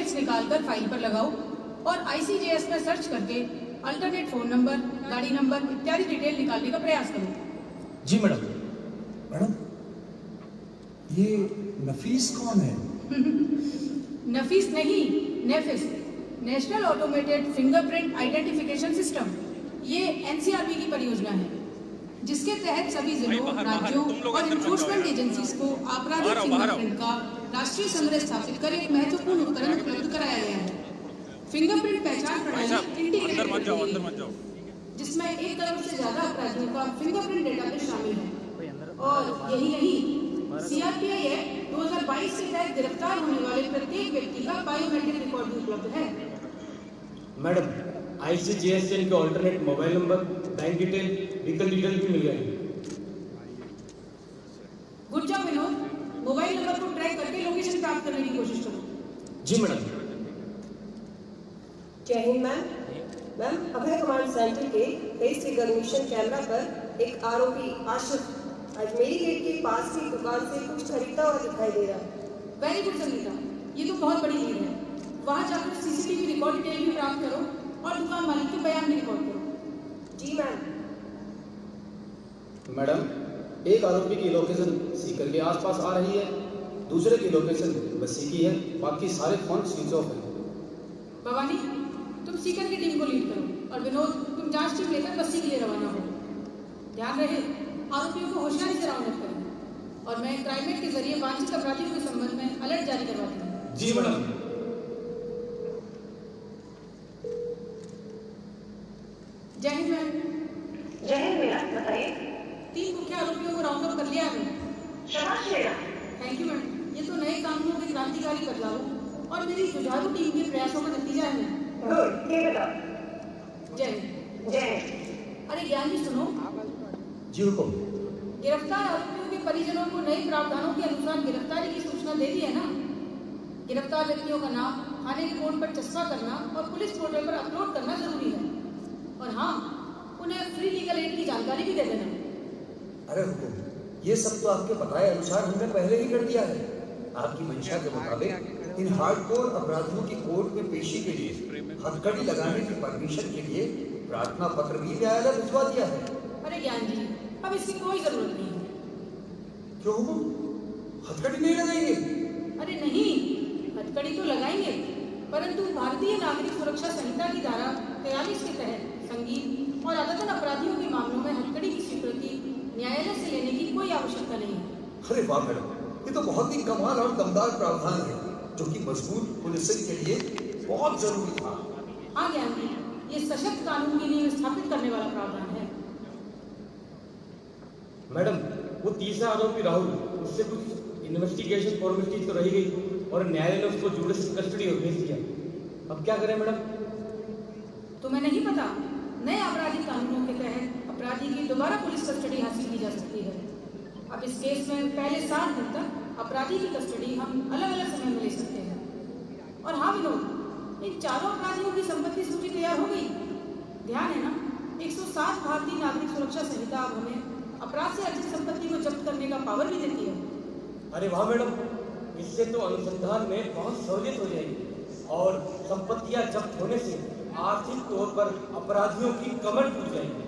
Details निकालकर file पर लगाओ और ICJS में सर्च करके अल्टरनेट फोन नंबर, गाड़ी नंबर इत्यादि डिटेल निकालने का प्रयास करो। जी मैडम। मैडम, ये नफीस कौन है? नफीस नहीं, NAFIS, national automated fingerprint identification system. ये NCRB की परियोजना है जिसके तहत सभी जिलों, राज्यों और एनफोर्समेंट एजेंसीज को आपराधिक फिंगरप्रिंट का राष्ट्रीय संग्रह स्थापित कर एक महत्वपूर्ण उपकरण उपलब्ध कराया गया है। फिंगरप्रिंट पहचान प्रणाली इंटीग्रेटेड जिसमें 1 करोड़ से ज्यादा अपराधियों का फिंगरप्रिंट डेटाबेस शामिल है। और यही नहीं, CRPI एक्ट 2022 के तहत गिरफ्तार होने वाले प्रत्येक व्यक्ति का बायोमेट्रिक रिकॉर्ड भी उपलब्ध है। मैडम, ICJS से इनके alternate mobile number, bank detail, vehicle detail भी मिल गए। Good job Vinod, mobile number को ट्रैक करके लोकेशन प्राप्त करने की कोशिश करो। जी मैडम। जय हिंद मैम। मैम, अभय कमांड सेंटर के फेस रिकॉग्निशन कैमरा पर एक आरोपी आशिफ अजमेरी गेट के पास की दुकान से कुछ खरीदता हुआ दिखाई दे रहा है। वेरी गुड संगीता, ये तो बहुत बड़ी लीड है। वहां जाकर CCTV रिकॉर्ड डिटेल भी प्राप्त करो और दुकान मालिक के बयान भी रिकॉर्ड करो। जी मैम। मैडम, एक आरोपी की लोकेशन सीकर के आसपास आ रही है, दूसरे की लोकेशन बस्सी की है, बाकी सारे फोन स्विच ऑफ है। भवानी, तुम सीकर की टीम को लीड करो और विनोद, तुम जांच टीम लेकर बस्सी के लिए रवाना हो। ध्यान रहे, आरोपियों को होशियारी से राउंड अप करें और मैं क्राइमेट के जरिए वांछित अपराधियों के संबंध में अलर्ट जारी करवाती हूँ। जी मैडम। जय हिंद मैम। जय हिंद मेरा, बताइए। 3 मुख्य आरोपियों को राउंड अप कर लिया है। शाबाश मेरा। थैंक यू मैडम, ये तो नए कानूनों के क्रांतिकारी बदलावों और मेरी जुझारू टीम के प्रयासों का नतीजा है। गुड, ये बताओ। जय हिंद। जय हिंद। अरे ज्ञान जी सुनो, जी हुकुम। गिरफ्तार आरोपियों के परिजनों को नए प्रावधानों के अनुसार गिरफ्तारी की सूचना दे दी है ना। गिरफ्तार व्यक्तियों का नाम, थाने रिपोर्ट पर चस्पा करना और पुलिस पोर्टल पर अपलोड करना जरूरी है। और हाँ, उन्हें फ्री लीगल एड की जानकारी भी दे देना। अरे हुकुम, ये सब तो आपके बताए अनुसार हमने पहले ही कर दिया है। आपकी मंशा के मुताबिक इन हार्डकोर अपराधियों की कोर्ट में पेशी के लिए हथकड़ी लगाने की परमिशन के लिए प्रार्थना पत्र भी न्यायालय भिजवा दिया है। अरे ज्ञान जी, अब इसकी कोई जरूरत नहीं है। क्यों हुकुम, हथकड़ी नहीं लगाएंगे? अरे नहीं, हथकड़ी तो लगाएंगे, परंतु भारतीय नागरिक सुरक्षा संहिता की धारा 43 के तहत संगीन और आदतन अपराधियों के मामलों में हथकड़ी की स्वीकृति न्यायालय से लेने की कोई आवश्यकता नहीं है। अरे वाह मैडम, ये तो बहुत ही कमाल और दमदार प्रावधान है जो कि मजबूत पुलिसिंग के लिए बहुत जरूरी था। हाँ ज्ञान जी, ये सशक्त कानून की नींव स्थापित करने वाला प्रावधान है। मैडम, वो तीसरा आरोपी राहुल, उससे कुछ इन्वेस्टिगेशन फॉर्मेलिटीज तो रही गई और न्यायालय ने उसको जुडिशियल कस्टडी में भेज दिया। अब क्या करें मैडम? तुम्हें नहीं पता, नए आपराधिक कानूनों के तहत अपराधी की दोबारा पुलिस कस्टडी हासिल की जा सकती है। अब इस केस में पहले 7 दिन तक अपराधी की कस्टडी हम अलग अलग समय में ले सकते हैं। और हाँ विनोद, इन चारों अपराधियों की संपत्ति सूची तैयार हो गई। ध्यान है ना, 107 भारतीय नागरिक सुरक्षा संहिता अब हमें अपराध से अर्जित संपत्ति को जब्त करने का पावर भी देती है। अरे वाह मैडम, इससे तो अनुसंधान में बहुत सहूलियत हो जाएगी और संपत्तियां जब्त होने से आर्थिक तौर पर अपराधियों की कमर टूट जाएगी।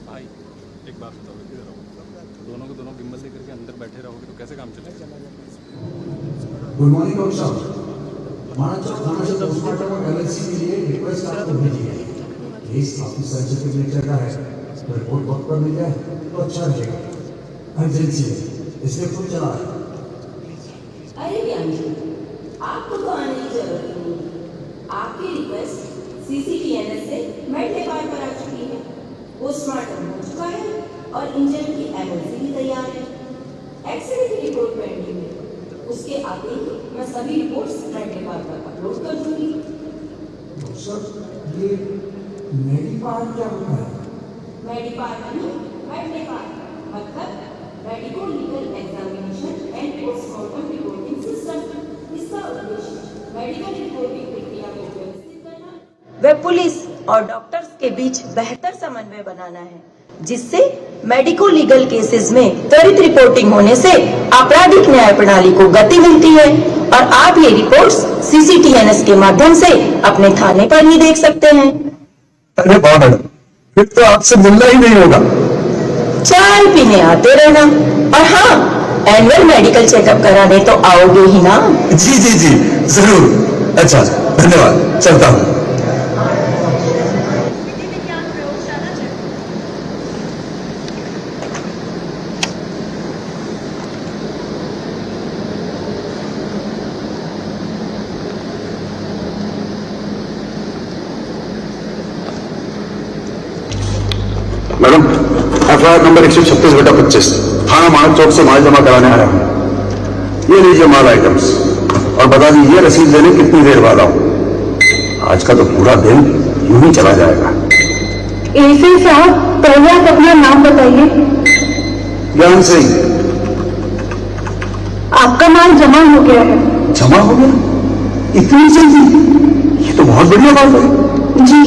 भाई एक बात बताओ, इधर आओ। दोनों को दोनों गिम्बल लेकर के अंदर बैठे रहोगे तो कैसे काम चलेगा? गुड मॉर्निंग डॉक्टर साहब, हमारा थाना से पोस्टमार्टम और LLC के लिए रिक्वेस्ट आपको भेजी है। केस काफी सेंसिटिव नेचर का है, तो रिपोर्ट वक्त पर मिल जाए तो अच्छा रहेगा। इमरजेंसी है, इसलिए खुद चला है। अरे ज्ञान जी, आपको तो आने की जरूरत नहीं। आपकी रिक्वेस्ट CCTNS से मेडलेपार पर आ चुकी है, पोस्टमार्टम हो चुका है और इंजन की MOC भी तैयार है। एक्सीडेंट की रिपोर्ट पेंडिंग है, उसके आगे ही मैं सभी रिपोर्ट्स मेडिपार पर अपलोड कर दूंगी। सर ये मेडिपार क्या होता है? मेडिपार नहीं, मेडिपार मतलब medico legal examination and postmortem reporting system. इसका उद्देश्य मेडिकल रिपोर्टिंग प्रक्रिया को व्यवस्थित करना व पुलिस और डॉक्टर्स के बीच बेहतर समन्वय बनाना है, जिससे मेडिको लीगल केसेस में त्वरित रिपोर्टिंग होने से आपराधिक न्याय प्रणाली को गति मिलती है और आप ये रिपोर्ट्स CCTNS के माध्यम से अपने थाने पर ही देख सकते हैं। अरे वाह मैडम, फिर तो आपसे मिलना ही नहीं होगा। चाय पीने आते रहना, और हाँ, एनुअल मेडिकल चेकअप कराने तो आओगे ही ना? जी जी जी जरूर। अच्छा धन्यवाद, चलता हूँ। मैडम, FIR नंबर 136/25 थाना मानक चौक से माल जमा कराने आया हूँ। ये लीजिए माल आइटम्स और बता दीजिए रसीद लेने कितनी देर बाद आऊँ। आज का तो पूरा दिन यूं ही चला जाएगा। एएसआई साहब, पहले आप अपना नाम बताइए। ज्ञान सिंह। आपका माल जमा हो गया है। जमा हो गया? इतनी जल्दी? ये तो बहुत बढ़िया बात है। जी,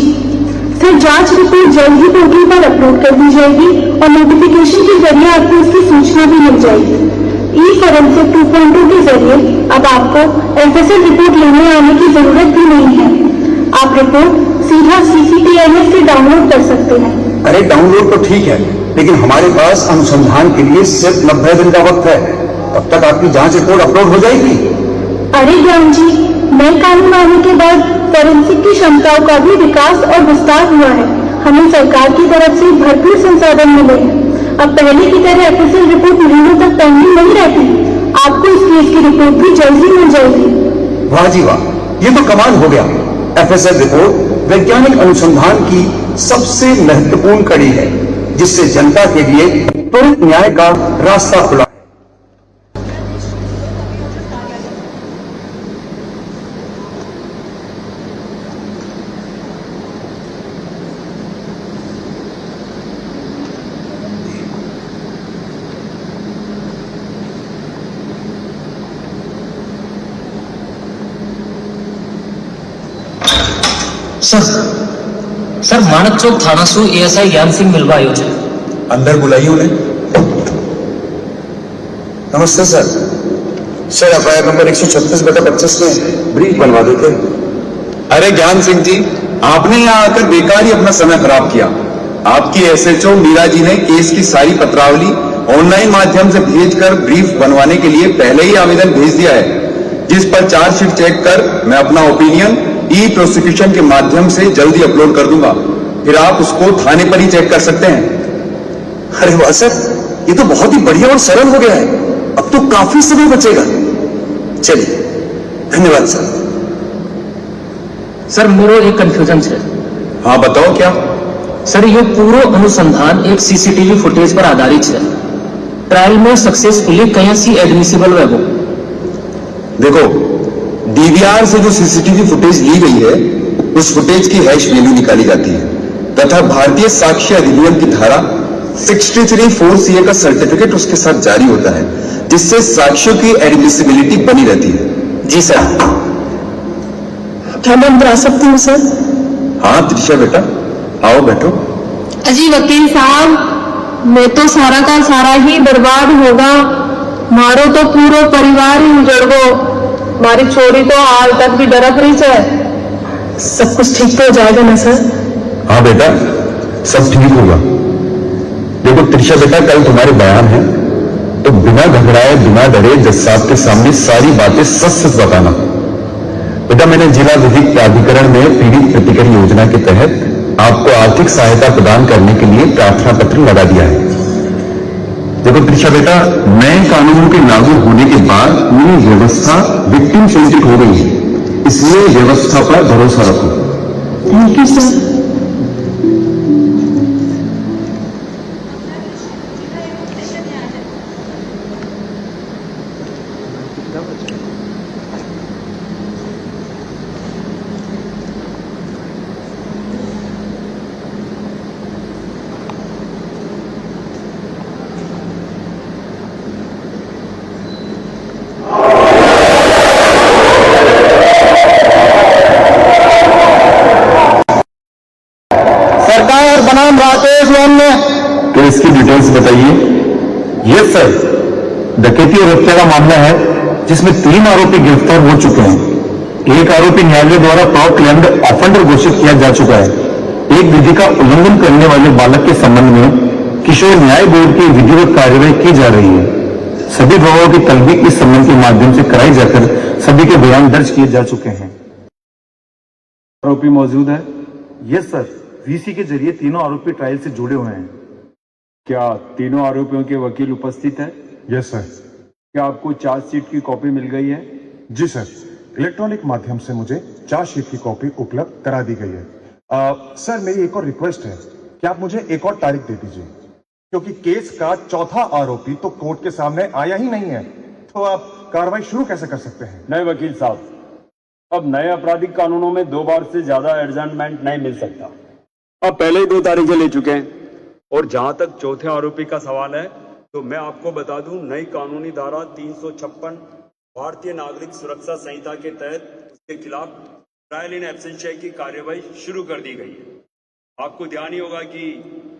फिर जांच रिपोर्ट जल्द ही पोर्टल पर अपलोड कर दी जाएगी और नोटिफिकेशन के जरिए आपको इसकी सूचना भी मिल जाएगी। ई-फोरेंसिक 2.2 के जरिए अब आपको FSL रिपोर्ट लेने आने की जरूरत भी नहीं है। आप रिपोर्ट सीधा CCTNS से डाउनलोड कर सकते हैं। अरे डाउनलोड तो ठीक है, लेकिन हमारे पास अनुसंधान के लिए सिर्फ 90 दिन का वक्त है। तब तक आपकी जांच रिपोर्ट अपलोड हो जाएगी। अरे ज्ञान जी, नए कानून आने के बाद फोरेंसिक की क्षमताओं का भी विकास और विस्तार हुआ है। हमें सरकार की तरफ से भरपूर संसाधन मिले हैं। अब पहले की तरह FSL रिपोर्ट महीनों तक पेंडिंग नहीं रहती। आपको इस केस की रिपोर्ट भी जल्द ही मिल जाएगी। वाह जी वाह, ये तो कमाल हो गया। FSL रिपोर्ट वैज्ञानिक अनुसंधान की सबसे महत्वपूर्ण कड़ी है, जिससे जनता के लिए त्वरित न्याय का रास्ता खुला। सर मानक चौक थाना सू ASI ज्ञान सिंह मिलवा आयोजन। अंदर बुलाइए उन्हें। नमस्ते सर। सर FIR नंबर 136/25 में ब्रीफ बनवा देते। अरे ज्ञान सिंह जी, आपने यहाँ आकर बेकार ही अपना समय खराब किया। आपकी SHO मीरा जी ने केस की सारी पत्रावली ऑनलाइन माध्यम से भेजकर ब्रीफ बनवाने के लिए पहले ही आवेदन भेज दिया है, जिस पर चार्जशीट चेक कर मैं अपना ओपिनियन ई-प्रोसिक्यूशन के माध्यम से जल्दी अपलोड कर दूंगा। फिर आप उसको थाने पर ही चेक कर सकते हैं। अरे वाह सर, ये तो बहुत ही बढ़िया और सरल हो गया है। अब तो काफी समय बचेगा। चलिए, धन्यवाद सर। सर मेरो एक कंफ्यूजन है। हाँ बताओ क्या? सर ये पूरा अनुसंधान एक CCTV फुटेज पर आधारित है। ट्रायल में सक्सेसफुली कैसे एडमिसिबल है वो? देखो, DVR से जो CCTV फुटेज ली गई है, उस फुटेज की हैश वैल्यू निकाली जाती है तथा भारतीय साक्ष्य अधिनियम की धारा 63(4) का सर्टिफिकेट उसके साथ जारी होता है, जिससे साक्ष्यों की एडमिसिबिलिटी बनी रहती है। जी सर। क्या मैं अंदर आ सकती हूँ सर? हाँ त्रिशा बेटा, आओ बैठो। अजी वकील साहब, मैं तो सारा का सारा ही बर्बाद होगा। मारो तो पूरा परिवार ही उजड़ गो। हमारी छोरी तो हाल तक भी डरक रही है। सब कुछ ठीक तो हो जाएगा ना सर? हाँ बेटा, सब ठीक होगा। देखो त्रिशा बेटा, कल तुम्हारे बयान है तो बिना घबराए बिना डरे जज साहब के सामने सारी बातें सच सच बताना। बेटा, मैंने जिला विधिक प्राधिकरण में पीड़ित प्रतिकर योजना के तहत आपको आर्थिक सहायता प्रदान करने के लिए प्रार्थना पत्र लगा दिया है। देखो त्रिशा बेटा, नए कानूनों के लागू होने के बाद पूरी व्यवस्था विक्टिम सेंट्रिक हो गई है, इसलिए व्यवस्था पर भरोसा रखो। Thank you sir. कितना बचा? इस मामले में? तो इसकी डिटेल्स बताइए। यस सर, डकैती और हत्या का मामला है जिसमें 3 आरोपी गिरफ्तार हो चुके हैं। एक आरोपी न्यायालय द्वारा प्रोक्लेम्ड ऑफेंडर घोषित किया जा चुका है। एक विधि का उल्लंघन करने वाले बालक के संबंध में किशोर न्याय बोर्ड की विधिवत कार्यवाही की जा रही है। सभी गवाहों की तलबीक इस संबंध के माध्यम से कराई जाकर सभी के बयान दर्ज किए जा चुके हैं। आरोपी मौजूद है? यस सर, वीसी के जरिए तीनों आरोपी ट्रायल से जुड़े हुए हैं। क्या तीनों आरोपियों के वकील उपस्थित है? Yes sir. क्या आपको चार्जशीट की कॉपी मिल गई है? जी सर, इलेक्ट्रॉनिक माध्यम से मुझे चार्जशीट की कॉपी उपलब्ध करा दी गई है। सर, मेरी एक और रिक्वेस्ट है कि आप मुझे एक और तारीख दे दीजिए, क्योंकि केस का चौथा आरोपी तो कोर्ट के सामने आया ही नहीं है, तो आप कार्रवाई शुरू कैसे कर सकते हैं? नहीं वकील साहब, अब नए आपराधिक कानूनों में 2 बार से ज्यादा एडजमेंट नहीं मिल सकता। अब पहले ही 2 तारीखें ले चुके हैं। और जहां तक चौथे आरोपी का सवाल है, तो मैं आपको बता दूं, नई कानूनी धारा 356 भारतीय नागरिक सुरक्षा संहिता के तहत उसके खिलाफ ट्रायल इन एब्सेंशिया की कार्यवाही शुरू कर दी गई है। आपको ध्यान ही होगा कि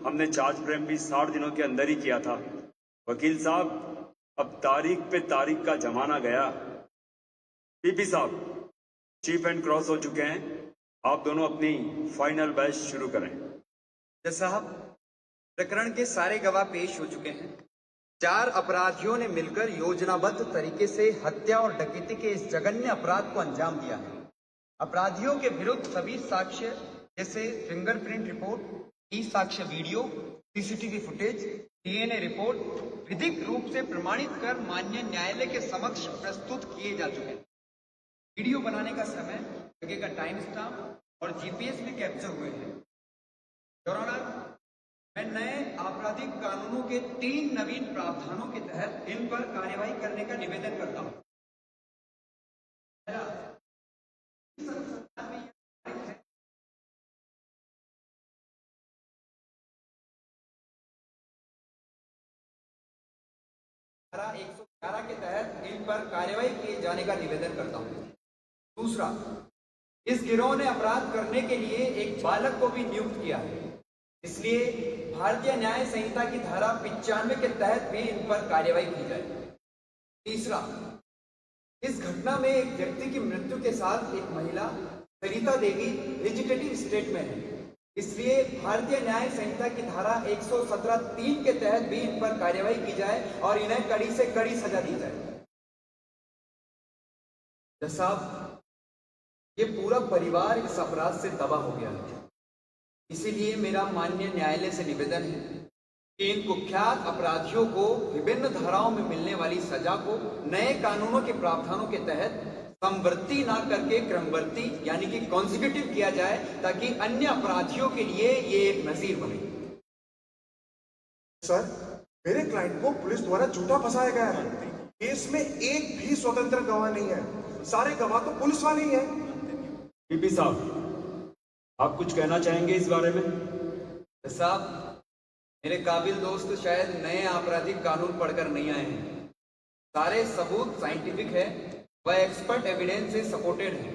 हमने चार्ज फ्रेम भी 60 दिनों के अंदर ही किया था। वकील साहब, अब तारीख पे तारीख का जमाना गया। पीपी साहब चीफ एंड क्रॉस हो चुके हैं, आप दोनों अपनी फाइनल बैच शुरू करें। जज साहब, प्रकरण के सारे गवाह पेश हो चुके हैं। 4 अपराधियों ने मिलकर योजनाबद्ध तरीके से हत्या और डकैती के इस जघन्य अपराध को अंजाम दिया है। अपराधियों के विरुद्ध सभी साक्ष्य जैसे फिंगरप्रिंट रिपोर्ट, ई साक्ष्य video, CCTV footage, DNA report विधिक रूप से प्रमाणित कर माननीय न्यायालय के समक्ष प्रस्तुत किए जा चुके हैं। वीडियो बनाने का समय, जगह का टाइम स्टाम्प और जीपीएस भी कैप्चर हुए हैं। योर ऑनर, मैं नए आपराधिक कानूनों के 3 नवीन प्रावधानों के तहत इन पर कार्यवाही करने का निवेदन करता हूं। धारा 111 के तहत इन पर कार्यवाही किए जाने का निवेदन करता हूं। दूसरा, इस गिरोह ने अपराध करने के लिए एक बालक को भी नियुक्त किया है, इसलिए भारतीय न्याय संहिता की धारा 95 के तहत भी इन पर कार्यवाही की जाए। तीसरा, इस घटना में एक व्यक्ति की मृत्यु के साथ एक महिला सरिता देवी वेजिटेटिव स्टेट में है, इसलिए भारतीय न्याय संहिता की धारा 117(3) के तहत भी इन पर कार्यवाही की जाए और इन्हें कड़ी से कड़ी सजा दी जाए। जज साहब, ये पूरा परिवार इस अपराध से तबाह हो गया है, इसीलिए मेरा माननीय न्यायालय से निवेदन है कि इन कुख्यात अपराधियों को विभिन्न धाराओं में मिलने वाली सजा को नए कानूनों के प्रावधानों के तहत समवर्ती ना करके क्रमवर्ती यानी कि कॉन्सिक्यूटिव किया जाए, ताकि अन्य अपराधियों के लिए ये एक नजीर बने। सर, मेरे क्लाइंट को पुलिस द्वारा झूठा फंसाया गया है। केस में एक भी स्वतंत्र गवाह नहीं है, सारे गवाह तो पुलिस वाले ही हैं। पीपी साहब, आप कुछ कहना चाहेंगे इस बारे में? साहब, मेरे काबिल दोस्त शायद नए आपराधिक कानून पढ़कर नहीं आए हैं। सारे सबूत साइंटिफिक है, वह एक्सपर्ट एविडेंस से सपोर्टेड है,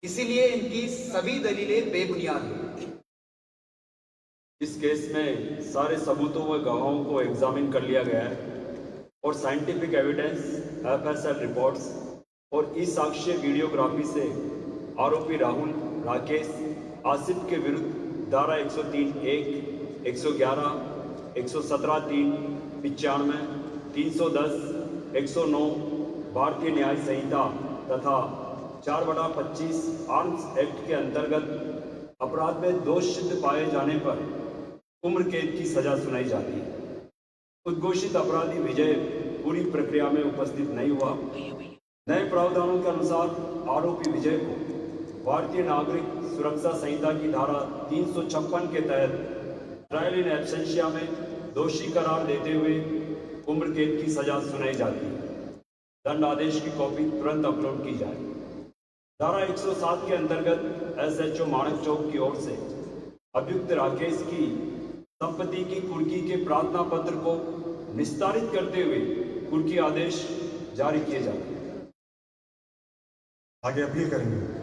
इसीलिए इनकी सभी दलीलें बेबुनियाद हैं। इस केस में सारे सबूतों व गवाहों को एग्जामिन कर लिया गया है और साइंटिफिक एविडेंस, एफएसएल रिपोर्ट्स और ई साक्ष्य वीडियोग्राफी से आरोपी राहुल, राकेश, आसिफ के विरुद्ध धारा 103(1), 111, 117(3), 95, 310, 109 भारतीय न्याय संहिता तथा 4/25 आर्म्स एक्ट के अंतर्गत अपराध में दोष सिद्ध पाए जाने पर उम्र कैद की सजा सुनाई जाती है। उद्घोषित अपराधी विजय पूरी प्रक्रिया में उपस्थित नहीं हुआ। नए प्रावधानों के अनुसार आरोपी विजय को भारतीय नागरिक सुरक्षा संहिता की धारा 356 के तहत ट्रायल इन एब्सेंशिया में दोषी करार देते हुए उम्र कैद की सजा सुनाई जाती है। दंड आदेश की कॉपी तुरंत अपलोड की जाए। धारा 107 के अंतर्गत एसएचओ माणक चौक की ओर से अभियुक्त राकेश की संपत्ति की कुर्की के प्रार्थना पत्र को निस्तारित करते हुए कुर्की आदेश जारी किए जाते हैं। आगे अपील करेंगे।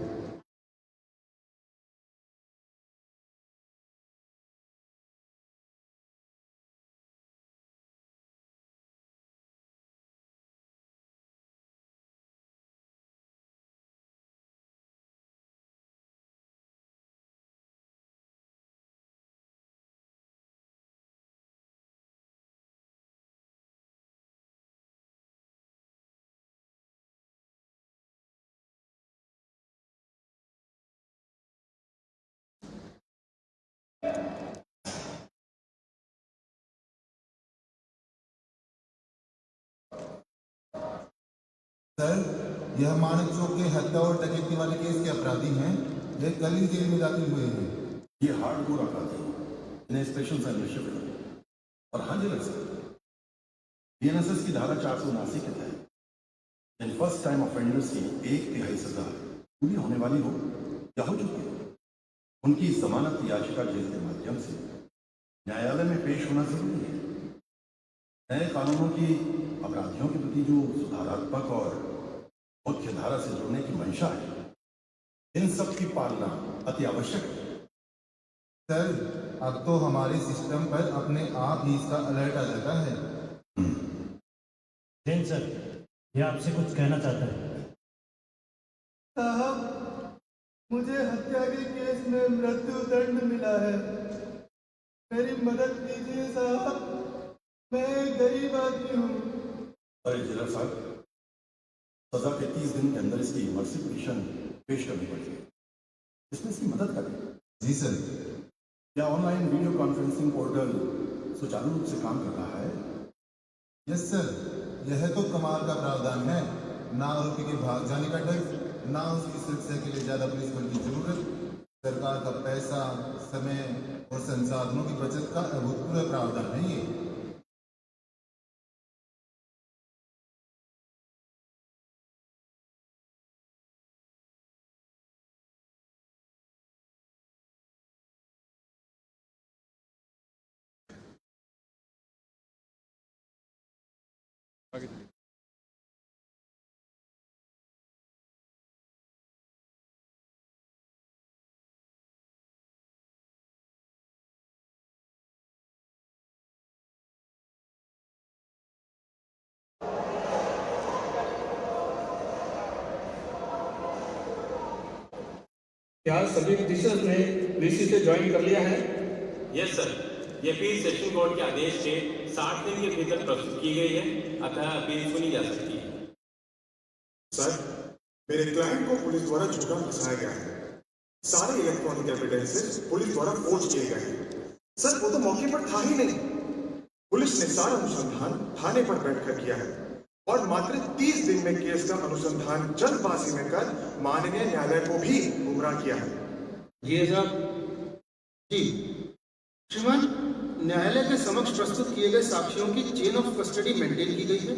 सर, यह मानक चौक के हत्या और डकैती वाले केस के अपराधी हैं। ये कल ही जेल में दाखिल हुए हैं। ये हार्डकोर अपराधी इन्हें स्पेशल सेल में शिफ्ट करो। और हाँ जी सर, बीएनएसएस की धारा 479 के तहत इन फर्स्ट टाइम ऑफेंडर्स की 1/3 सजा पूरी होने वाली हो या हो चुकी हो, उनकी जमानत याचिका जेल के माध्यम से न्यायालय में पेश होना जरूरी है। नए कानूनों की अपराधियों के प्रति जो सुधारात्मक और मुख्य धारा से जोड़ने की मंशा है, इन सब की पालना अति आवश्यक है। सर, अब तो हमारे सिस्टम पर अपने आप ही इसका अलर्ट आ जाता है। जैन सर, ये आपसे कुछ कहना चाहता है। साहब, मुझे हत्या के केस में मृत्यु दंड मिला है। मेरी मदद कीजिए साहब, मैं एक गरीब आदमी हूँ। अरे जिला साहब, सजा के 30 दिन के अंदर इसकी मर्सी पिटीशन पेश करनी पड़ेगी। इसमें इसकी मदद करें। जी सर। क्या ऑनलाइन वीडियो कॉन्फ्रेंसिंग पोर्टल सुचारू रूप से काम कर रहा है? यस सर, यह तो कमाल का प्रावधान है। ना आरोपी के भाग जाने का डर, ना उसकी सुरक्षा के लिए ज्यादा पुलिस बल की जरूरत। सरकार का पैसा, समय और संसाधनों की बचत का अभूतपूर्व प्रावधान है ये। क्या सभी पिटिशनर्स ने ऋषि से ज्वाइन कर लिया है? यस सर, ये अपील सेशन कोर्ट के आदेश के 60 दिन के भीतर प्रस्तुत की गई है, अतः अपील सुनी जा सकती है। सर, मेरे क्लाइंट को पुलिस द्वारा झूठा फंसाया गया है। सारे इलेक्ट्रॉनिक एविडेंसेस पुलिस द्वारा फोर्ज किए गए हैं। सर, वो तो मौके पर था ही नहीं। पुलिस ने सारा अनुसंधान थाने पर बैठकर किया है और मात्र 30 दिन में केस का अनुसंधान जल्दबाजी में कर माननीय न्यायालय को भी गुमराह किया है। ये साहब जी, श्रीमान, न्यायालय के समक्ष प्रस्तुत किए गए साक्ष्यों की चेन ऑफ कस्टडी मेंटेन की गई है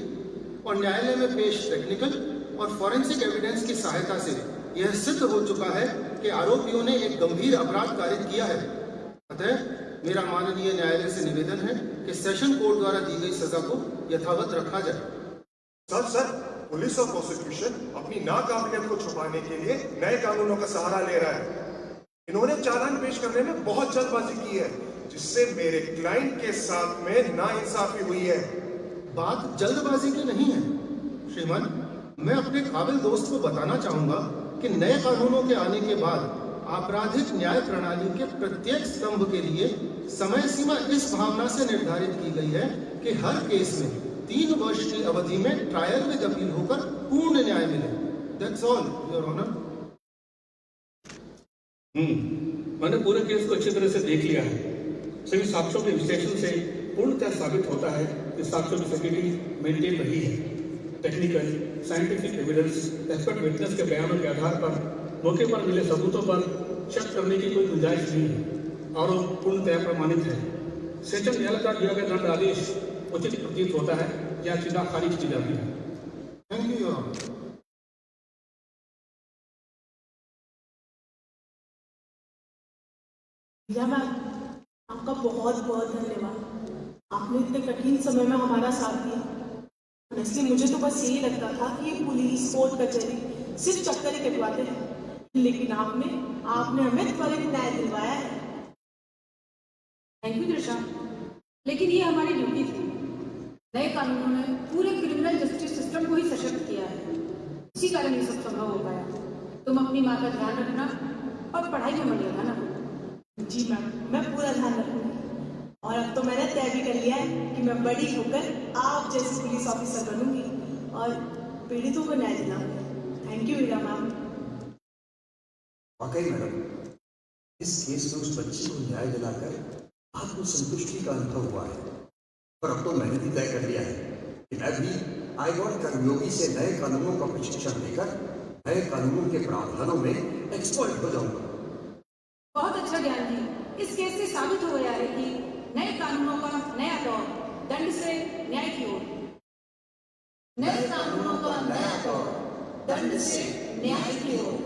और न्यायालय में पेश टेक्निकल और फॉरेंसिक एविडेंस की सहायता से यह सिद्ध हो चुका है कि आरोपियों ने एक गंभीर अपराध कारित किया है। अतः मेरा माननीय न्यायालय से निवेदन है कि सेशन कोर्ट द्वारा दी गई सजा को यथावत रखा जाए। सर, पुलिस और प्रोसिक्यूशन अपनी नाकाबिलियत को छुपाने के लिए नए कानूनों का सहारा ले रहा है। इन्होंने चालान पेश करने में बहुत जल्दबाजी की है, जिससे मेरे क्लाइंट के साथ में नाइंसाफी हुई है। बात जल्दबाजी की नहीं है श्रीमान। मैं अपने काबिल दोस्त को बताना चाहूंगा कि नए कानूनों के आने के बाद आपराधिक न्याय प्रणाली के प्रत्येक स्तंभ के लिए समय सीमा इस भावना से निर्धारित की गई है कि हर केस में 3 वर्ष की अवधि में ट्रायल विद अपील होकर पूर्ण न्याय मिले। That's all your honour. मैंने पूरे केस को अच्छी तरह से देख लिया है। सभी साक्ष्यों के विश्लेषण से पूर्णतः साबित होता है कि साक्ष्यों की सटीकता मेंटेन रही है। Technical, scientific evidence, expert witness के बयानों के आधार पर मौके पर मिले सबूतों पर शक करने की कोई गुंजाइश नहीं है। आरोप पूर्णतः प्रमाणित है। सेशन न्यायालय का दिया गया दंड आदेश उचित प्रतीत होता है, याचिका खारिज की जाती है। Thank you your honour. Ma'am, आपका बहुत बहुत धन्यवाद। आपने इतने कठिन समय में हमारा साथ दिया। ऑनेस्टली मुझे तो बस यही लगता था कि पुलिस, कोर्ट कचहरी सिर्फ चक्कर ही कटवाते हैं, लेकिन आपने हमें त्वरित न्याय दिलवाया है। थैंक यू त्रिशा, लेकिन ये हमारी ड्यूटी थी। नए कानूनों ने पूरे क्रिमिनल जस्टिस सिस्टम को ही सशक्त किया है, इसी कारण ये सब संभव हो पाया। तुम अपनी माँ का ध्यान रखना और पढ़ाई में मन लगाना। जी मैम, मैं पूरा ध्यान रखूंगी। और अब तो मैंने तय भी कर लिया है कि मैं बड़ी होकर आप जैसे पुलिस ऑफिसर बनूंगी और पीड़ितों को न्याय दिलाऊंगी। Thank you Veera ma'am. वाकई मैडम, इस केस में उस बच्ची को न्याय दिलाकर आत्मसंतुष्टि का अनुभव हुआ है। और अब तो मैंने भी तय कर लिया है कि मैं भी आईगॉन कर्मयोगी से नए कानूनों का प्रशिक्षण लेकर नए कानूनों के प्रावधानों में एक्सपर्ट हो जाऊंगा। बहुत अच्छा ज्ञान जी। इस केस से साबित हो गया है कि नए कानूनों का नया दौर, दंड से न्याय की ओर। नए कानूनों का नया दौर, दंड से न्याय की ओर।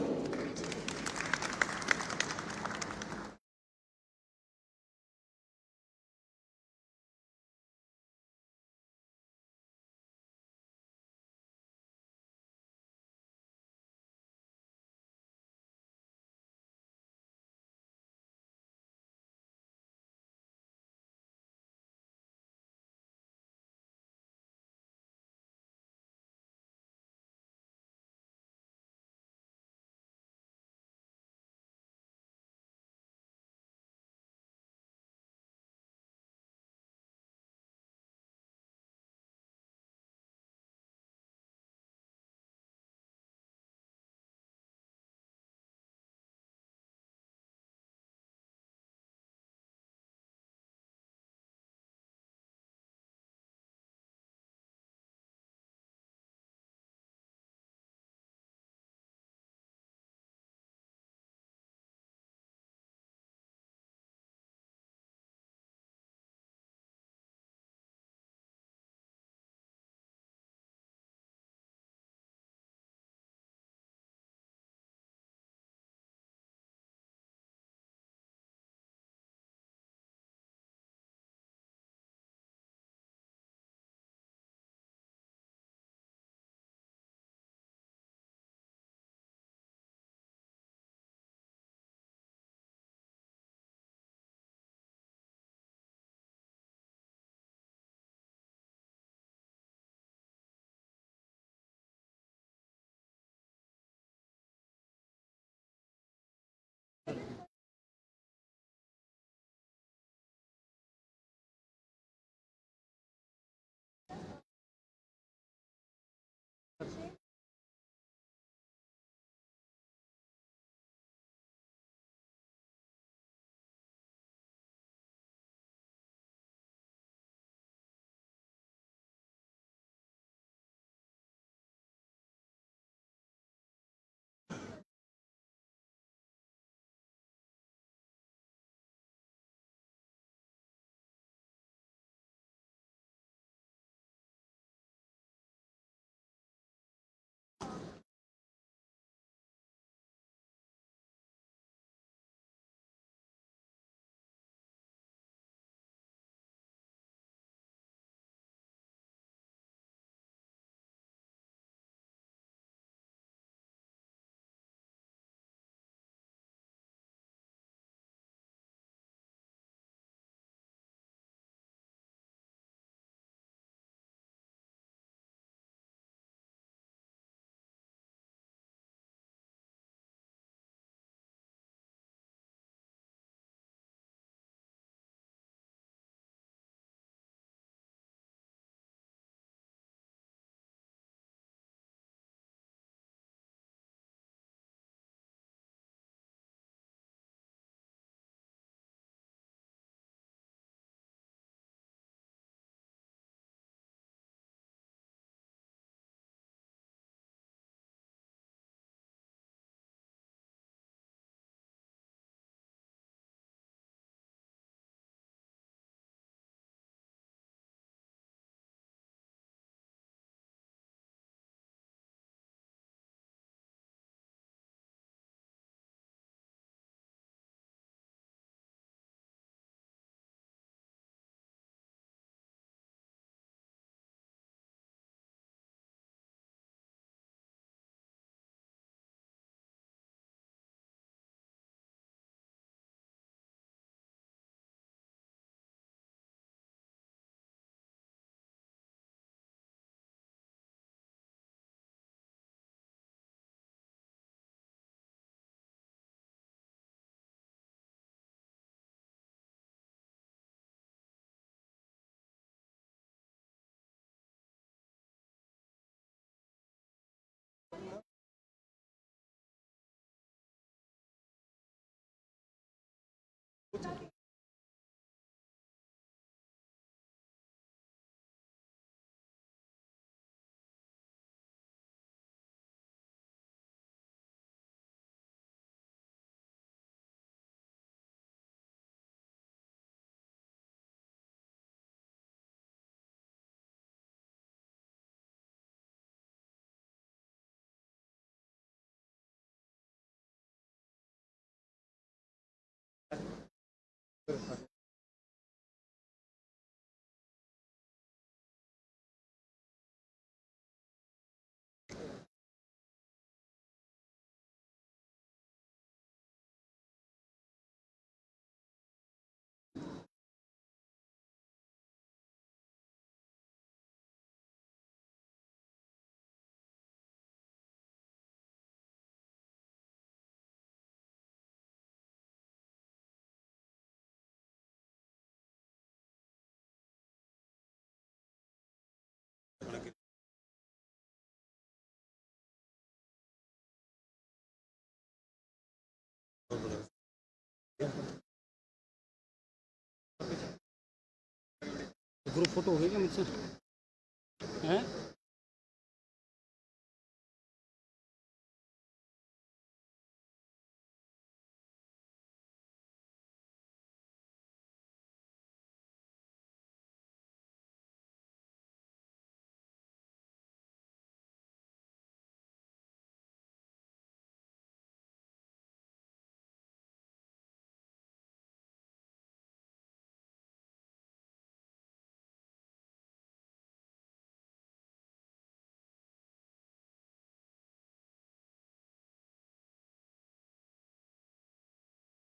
ग्रुप फोटो हो गया मुझसे हैं